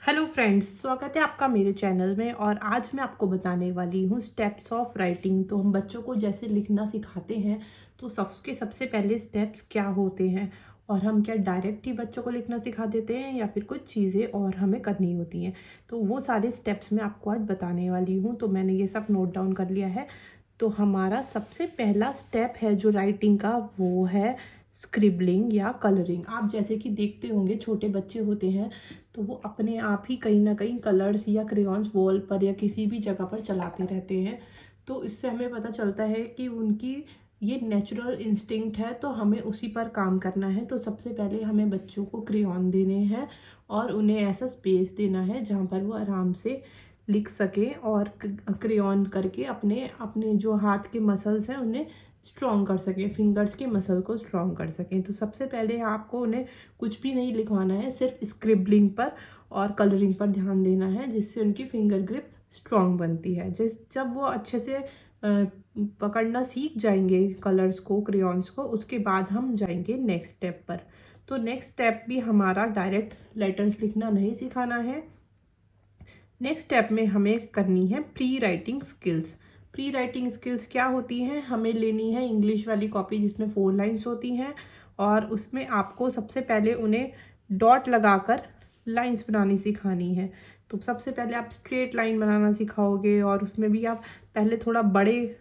Hello friends, स्वागत है आपका मेरे चैनल में। और आज मैं आपको बताने वाली हूँ स्टेप्स ऑफ राइटिंग। तो हम बच्चों को जैसे लिखना सिखाते हैं तो सबसे पहले स्टेप्स क्या होते हैं, और हम क्या डायरेक्ट ही बच्चों को लिखना सिखा देते हैं या फिर कुछ चीज़ें और हमें करनी होती हैं। तो वो सारे स्टेप्स मैं आपको आज बताने वाली हूँ। तो मैंने ये सब नोट डाउन कर लिया है। तो हमारा सबसे पहला स्टेप है जो राइटिंग का, वो है स्क्रिबलिंग या कलरिंग। आप जैसे कि देखते होंगे छोटे बच्चे होते हैं तो वो अपने आप ही कहीं ना कहीं कलर्स या क्रेयॉन्स वॉल पर या किसी भी जगह पर चलाते रहते हैं। तो इससे हमें पता चलता है कि उनकी ये नेचुरल इंस्टिंक्ट है, तो हमें उसी पर काम करना है। तो सबसे पहले हमें बच्चों को क्रेयॉन देने हैं और उन्हें ऐसा स्पेस देना है जहाँ पर वो आराम से लिख सकें और क्रेयॉन करके अपने अपने जो हाथ के मसल्स हैं उन्हें स्ट्रॉन्ग कर सकें, फिंगर्स के मसल को स्ट्रॉन्ग कर सकें। तो सबसे पहले आपको उन्हें कुछ भी नहीं लिखवाना है, सिर्फ स्क्रिबलिंग पर और कलरिंग पर ध्यान देना है, जिससे उनकी फिंगर ग्रिप स्ट्रॉन्ग बनती है। जब वो अच्छे से पकड़ना सीख जाएंगे कलर्स को, क्रेयॉन्स को, उसके बाद हम जाएंगे नेक्स्ट स्टेप पर। तो नेक्स्ट स्टेप भी हमारा डायरेक्ट लेटर्स लिखना नहीं सिखाना है। नेक्स्ट स्टेप में हमें करनी है pre writing skills. Pre writing skills क्या होती हैं? हमें लेनी है इंग्लिश वाली कॉपी जिसमें 4 लाइन्स होती हैं, और उसमें आपको सबसे पहले उन्हें डॉट लगाकर लाइंस बनानी सिखानी है। तो सबसे पहले आप स्ट्रेट लाइन बनाना सिखाओगे, और उसमें भी आप पहले थोड़ा बड़ी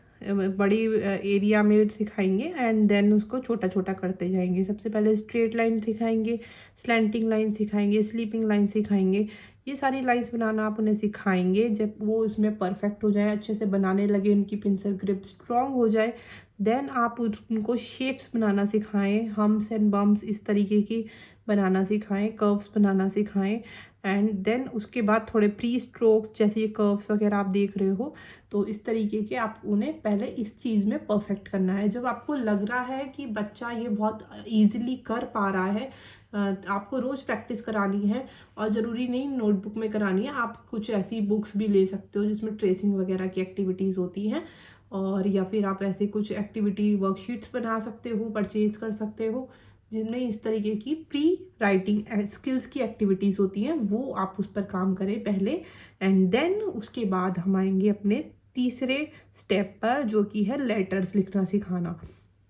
एरिया में सिखाएंगे एंड देन उसको छोटा छोटा करते जाएंगे। सबसे पहले स्ट्रेट लाइन सिखाएंगे, स्लैंटिंग लाइन सिखाएंगे, स्लीपिंग लाइन सिखाएंगे। ये सारी लाइंस बनाना आप उन्हें सिखाएंगे। जब वो इसमें परफेक्ट हो जाए, अच्छे से बनाने लगे, उनकी पिंसल ग्रिप स्ट्रांग हो जाए, देन आप उनको शेप्स बनाना सिखाएं, हम्स एंड बम्स इस तरीके की बनाना सिखाएं, कर्व्स बनाना सिखाएं। एंड देन उसके बाद थोड़े प्री स्ट्रोक्स, जैसे ये कर्व्स वगैरह आप देख रहे हो, तो इस तरीके के आप उन्हें पहले इस चीज़ में परफेक्ट करना है। जब आपको लग रहा है कि बच्चा ये बहुत ईजिली कर पा रहा है, आपको रोज़ प्रैक्टिस करानी है। और ज़रूरी नहीं नोटबुक में करानी है, आप कुछ ऐसी बुक्स भी ले सकते हो जिसमें ट्रेसिंग वगैरह की एक्टिविटीज़ होती हैं, और या फिर आप ऐसे कुछ एक्टिविटी वर्कशीट्स बना सकते हो, परचेज कर सकते हो, जिनमें इस तरीके की प्री राइटिंग स्किल्स की एक्टिविटीज़ होती हैं। वो आप उस पर काम करें पहले, एंड देन उसके बाद हम आएंगे अपने तीसरे स्टेप पर, जो कि है लेटर्स लिखना सिखाना।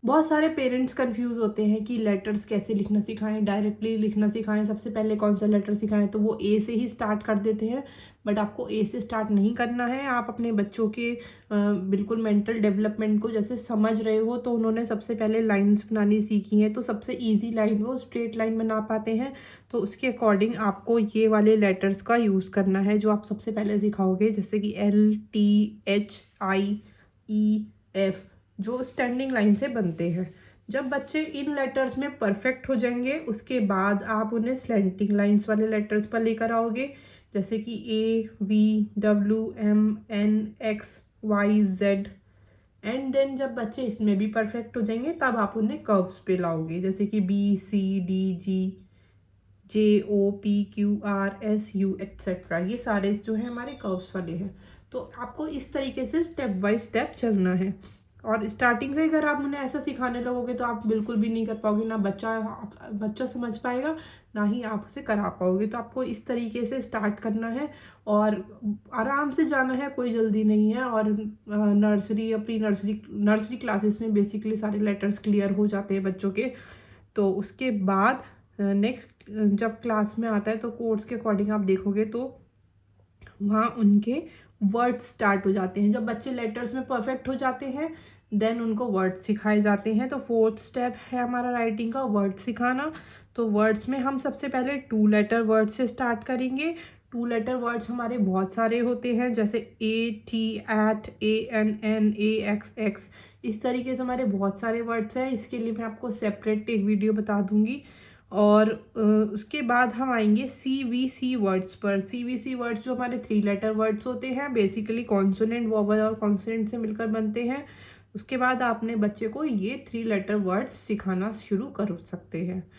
बहुत सारे पेरेंट्स कंफ्यूज होते हैं कि लेटर्स कैसे लिखना सिखाएं, डायरेक्टली लिखना सिखाएं, सबसे पहले कौन सा लेटर सिखाएं। तो वो ए से ही स्टार्ट कर देते हैं, बट आपको ए से स्टार्ट नहीं करना है। आप अपने बच्चों के बिल्कुल मेंटल डेवलपमेंट को जैसे समझ रहे हो, तो उन्होंने सबसे पहले लाइंस बनानी सीखी हैं, तो सबसे ईजी लाइन वो स्ट्रेट लाइन बना पाते हैं। तो उसके अकॉर्डिंग आपको ये वाले लेटर्स का यूज़ करना है जो आप सबसे पहले सिखाओगे, जैसे कि LTHIEF, जो स्टैंडिंग लाइन से बनते हैं। जब बच्चे इन लेटर्स में परफेक्ट हो जाएंगे, उसके बाद आप उन्हें स्लैंटिंग लाइंस वाले लेटर्स पर लेकर आओगे, जैसे कि AVWMNXYZ। एंड देन जब बच्चे इसमें भी परफेक्ट हो जाएंगे, तब आप उन्हें कर्व्स पे लाओगे, जैसे कि BCDGJOPQRSU एक्सेट्रा। ये सारे जो है हमारे कर्व्स वाले हैं। तो आपको इस तरीके से स्टेप बाय स्टेप चलना है। और स्टार्टिंग से अगर आप उन्हें ऐसा सिखाने लगोगे तो आप बिल्कुल भी नहीं कर पाओगे, ना बच्चा समझ पाएगा, ना ही आप उसे करा पाओगे। तो आपको इस तरीके से स्टार्ट करना है और आराम से जाना है, कोई जल्दी नहीं है। और नर्सरी या प्री नर्सरी क्लासेस में बेसिकली सारे लेटर्स क्लियर हो जाते हैं बच्चों के। तो उसके बाद नेक्स्ट जब क्लास में आता है, तो कोर्स के अकॉर्डिंग आप देखोगे तो वहाँ उनके वर्ड स्टार्ट हो जाते हैं। जब बच्चे लेटर्स में परफेक्ट हो जाते हैं, देन उनको वर्ड सिखाए जाते हैं। तो फोर्थ स्टेप है हमारा राइटिंग का, वर्ड सिखाना। तो वर्ड्स में हम सबसे पहले 2 लेटर वर्ड से स्टार्ट करेंगे। 2 लेटर वर्ड्स हमारे बहुत सारे होते हैं, जैसे AT, AT, ANN, AXX। इस तरीके से हमारे बहुत सारे वर्ड्स हैं। इसके लिए मैं आपको सेपरेट एक वीडियो बता दूंगी। और उसके बाद हम आएंगे CVC वर्ड्स पर। CVC वर्ड्स जो हमारे 3 लेटर वर्ड्स होते हैं, बेसिकली कॉन्सोनेंट, वोवल और कॉन्सोनेंट से मिलकर बनते हैं। उसके बाद आपने बच्चे को ये 3 लेटर वर्ड्स सिखाना शुरू कर सकते हैं।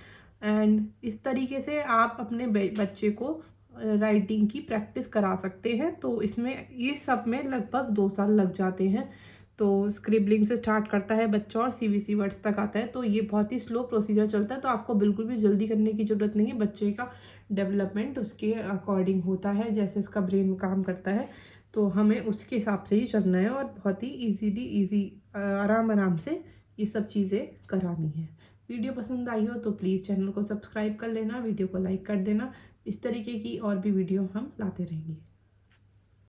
एंड इस तरीके से आप अपने बच्चे को राइटिंग की प्रैक्टिस करा सकते हैं। तो इसमें ये सब में लगभग 2 साल लग जाते हैं। तो स्क्रिबलिंग से स्टार्ट करता है बच्चा और CBC वर्ड्स तक आता है। तो ये बहुत ही स्लो प्रोसीजर चलता है, तो आपको बिल्कुल भी जल्दी करने की ज़रूरत नहीं है। बच्चे का डेवलपमेंट उसके अकॉर्डिंग होता है, जैसे उसका ब्रेन काम करता है, तो हमें उसके हिसाब से ही चलना है और बहुत ही ईजी आराम आराम से ये सब चीज़ें करानी है। वीडियो पसंद आई हो तो प्लीज़ चैनल को सब्सक्राइब कर लेना, वीडियो को लाइक कर देना। इस तरीके की और भी वीडियो हम लाते रहेंगे।